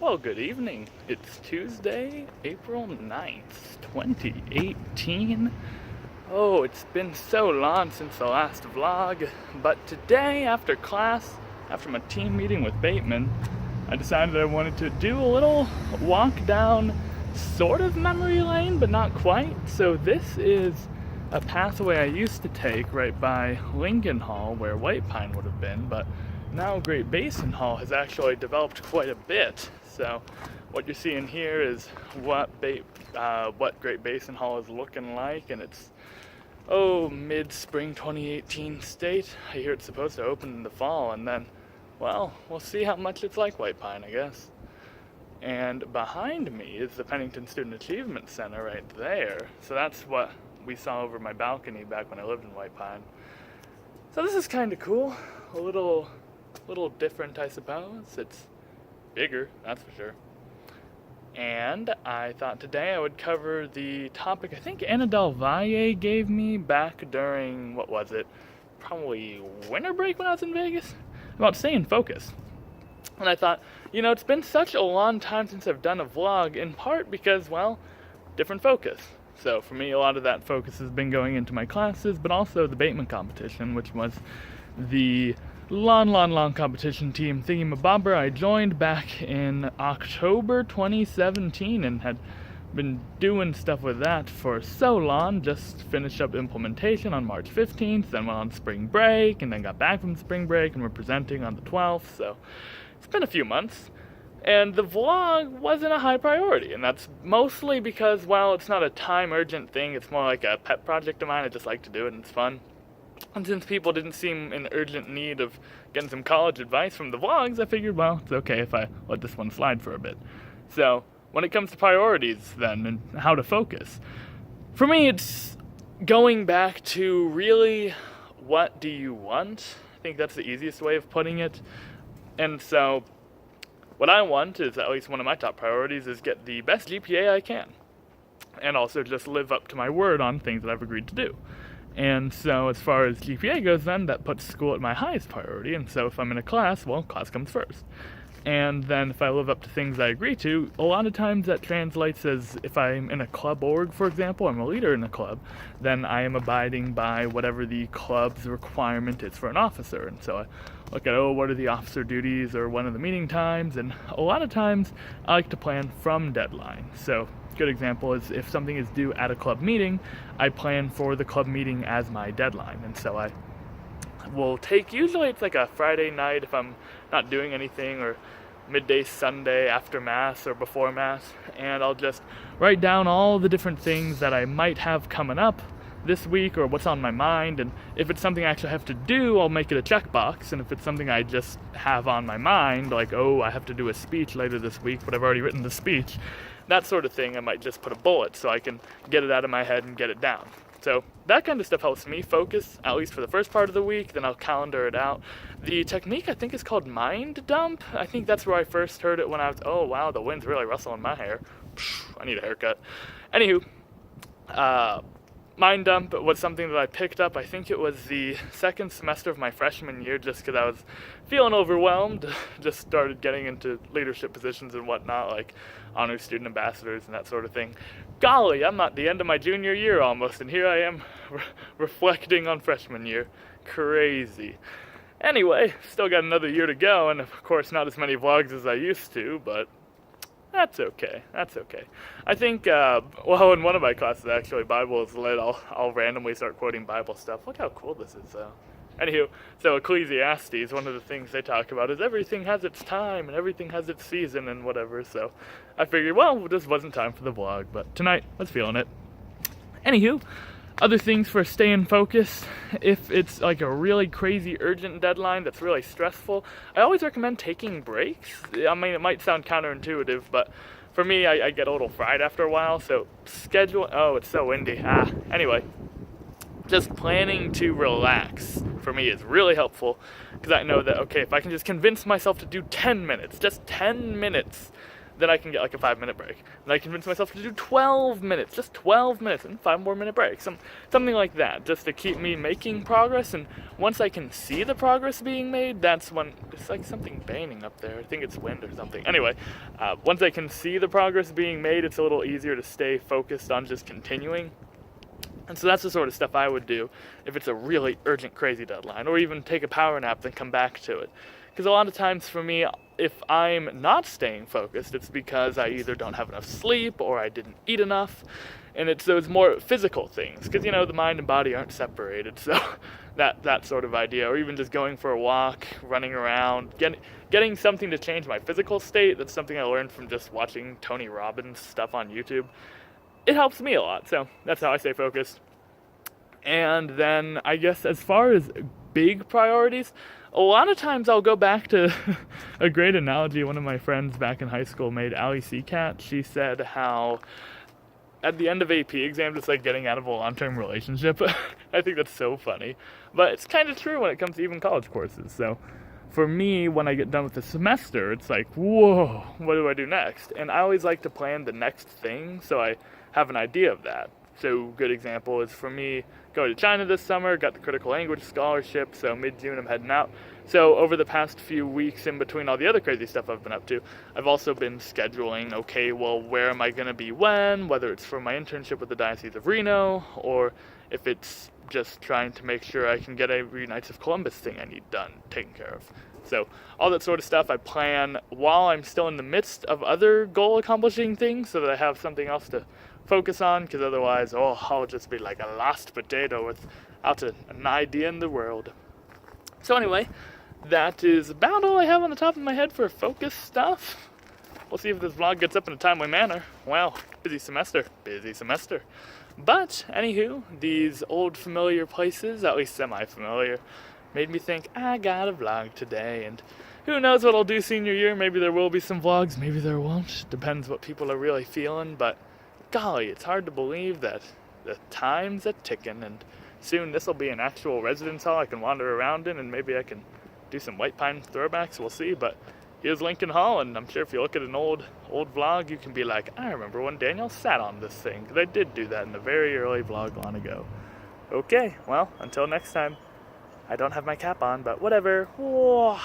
Well, good evening. It's Tuesday, April 9th, 2018. Oh, it's been so long since the last vlog, but today after class, after my team meeting with Bateman, I decided I wanted to do a little walk down sort of memory lane, but not quite. So this is a pathway I used to take right by Lincoln Hall, where White Pine would have been, but now Great Basin Hall has actually developed quite a bit. So what you're seeing here is what Great Basin Hall is looking like, and it's mid-spring 2018 state. I hear it's supposed to open in the fall, and then, well, we'll see how much it's like White Pine, I guess. And behind me is the Pennington Student Achievement Center right there. So that's what we saw over my balcony back when I lived in White Pine. So this is kind of cool. A little different, I suppose. It's bigger, that's for sure. And I thought today I would cover the topic I think Anna Del Valle gave me back during, what was it, probably winter break when I was in Vegas, about staying focused. And I thought, it's been such a long time since I've done a vlog, in part because, well, different focus. So for me, a lot of that focus has been going into my classes, but also the Bateman competition, which was the long competition team thingamabobber I joined back in October 2017 and had been doing stuff with that for so long. Just finished up implementation on March 15th, then went on spring break, and then got back from spring break, and we're presenting on the 12th, so it's been a few months. And the vlog wasn't a high priority, and that's mostly because, well, it's not a time-urgent thing, it's more like a pet project of mine. I just like to do it, and it's fun. And since people didn't seem in urgent need of getting some college advice from the vlogs, I figured, well, it's okay if I let this one slide for a bit. So, when it comes to priorities, then, and how to focus, for me, it's going back to really, what do you want? I think that's the easiest way of putting it. And so, what I want is, at least one of my top priorities, is get the best GPA I can. And also just live up to my word on things that I've agreed to do. And so as far as GPA goes then, that puts school at my highest priority. And so if I'm in a class, well, class comes first. And then if I live up to things I agree to, a lot of times that translates as if I'm in a club org, for example, I'm a leader in a club, then I am abiding by whatever the club's requirement is for an officer. And so I look at, what are the officer duties or when are the meeting times? And a lot of times I like to plan from deadline. So good example is if something is due at a club meeting, I plan for the club meeting as my deadline. And so I will take, usually it's like a Friday night if I'm not doing anything, or midday Sunday after Mass or before Mass, and I'll just write down all the different things that I might have coming up this week or what's on my mind. And if it's something I actually have to do, I'll make it a checkbox. And if it's something I just have on my mind, like, I have to do a speech later this week, but I've already written the speech, that sort of thing, I might just put a bullet so I can get it out of my head and get it down. So that kind of stuff helps me focus, at least for the first part of the week. Then I'll calendar it out. The technique, I think, is called mind dump. I think that's where I first heard it when I was, oh wow, the wind's really rustling my hair. I need a haircut. Anywho, mind dump was something that I picked up, I think it was the second semester of my freshman year, just because I was feeling overwhelmed. Just started getting into leadership positions and whatnot, like honor student ambassadors and that sort of thing. Golly, I'm at the end of my junior year almost, and here I am reflecting on freshman year. Crazy. Anyway, still got another year to go, and of course not as many vlogs as I used to, but that's okay. I think, in one of my classes, actually, Bible is lit. I'll randomly start quoting Bible stuff. Look how cool this is, though. Anywho, so Ecclesiastes, one of the things they talk about is everything has its time and everything has its season and whatever. So I figured, this wasn't time for the vlog, but tonight, I was feeling it. Anywho, other things for staying focused, if it's like a really crazy urgent deadline that's really stressful, I always recommend taking breaks. I mean, it might sound counterintuitive, but for me, I get a little fried after a while, so schedule, it's so windy. Anyway, just planning to relax for me is really helpful, because I know that, if I can just convince myself to do 10 minutes, just 10 minutes, then I can get like a 5-minute break. And I convince myself to do 12 minutes, just 12 minutes, and 5 more minute breaks. Something like that, just to keep me making progress. And once I can see the progress being made, that's when, it's like something banging up there. I think it's wind or something. Anyway, once I can see the progress being made, it's a little easier to stay focused on just continuing. And so that's the sort of stuff I would do if it's a really urgent, crazy deadline, or even take a power nap, then come back to it. Because a lot of times for me, if I'm not staying focused, it's because I either don't have enough sleep or I didn't eat enough. And it's those more physical things, because, the mind and body aren't separated. So that sort of idea, or even just going for a walk, running around, getting something to change my physical state. That's something I learned from just watching Tony Robbins stuff on YouTube. It helps me a lot, so that's how I stay focused. And then I guess as far as big priorities, a lot of times I'll go back to a great analogy one of my friends back in high school made, Allie Seacat. She said how at the end of AP exams, it's like getting out of a long-term relationship. I think that's so funny. But it's kind of true when it comes to even college courses. So for me, when I get done with the semester, it's like, whoa, what do I do next? And I always like to plan the next thing so I have an idea of that. So good example is for me going to China this summer, got the critical language scholarship, so mid-June I'm heading out. So over the past few weeks in between all the other crazy stuff I've been up to, I've also been scheduling, okay, well, where am I going to be when, whether it's for my internship with the Diocese of Reno, or if it's just trying to make sure I can get every Knights of Columbus thing I need done, taken care of. So all that sort of stuff I plan while I'm still in the midst of other goal accomplishing things so that I have something else to focus on, because otherwise, I'll just be like a lost potato without an idea in the world. So anyway, that is about all I have on the top of my head for focus stuff. We'll see if this vlog gets up in a timely manner. Well, busy semester. But, anywho, these old familiar places, at least semi-familiar, made me think, I got a vlog today, and who knows what I'll do senior year. Maybe there will be some vlogs, maybe there won't. Depends what people are really feeling, but golly, it's hard to believe that the time's a-ticking, and soon this will be an actual residence hall I can wander around in, and maybe I can do some White Pine throwbacks, we'll see. But here's Lincoln Hall, and I'm sure if you look at an old vlog, you can be like, I remember when Daniel sat on this thing, because I did do that in a very early vlog long ago. Okay, well, until next time. I don't have my cap on, but whatever. Whoa.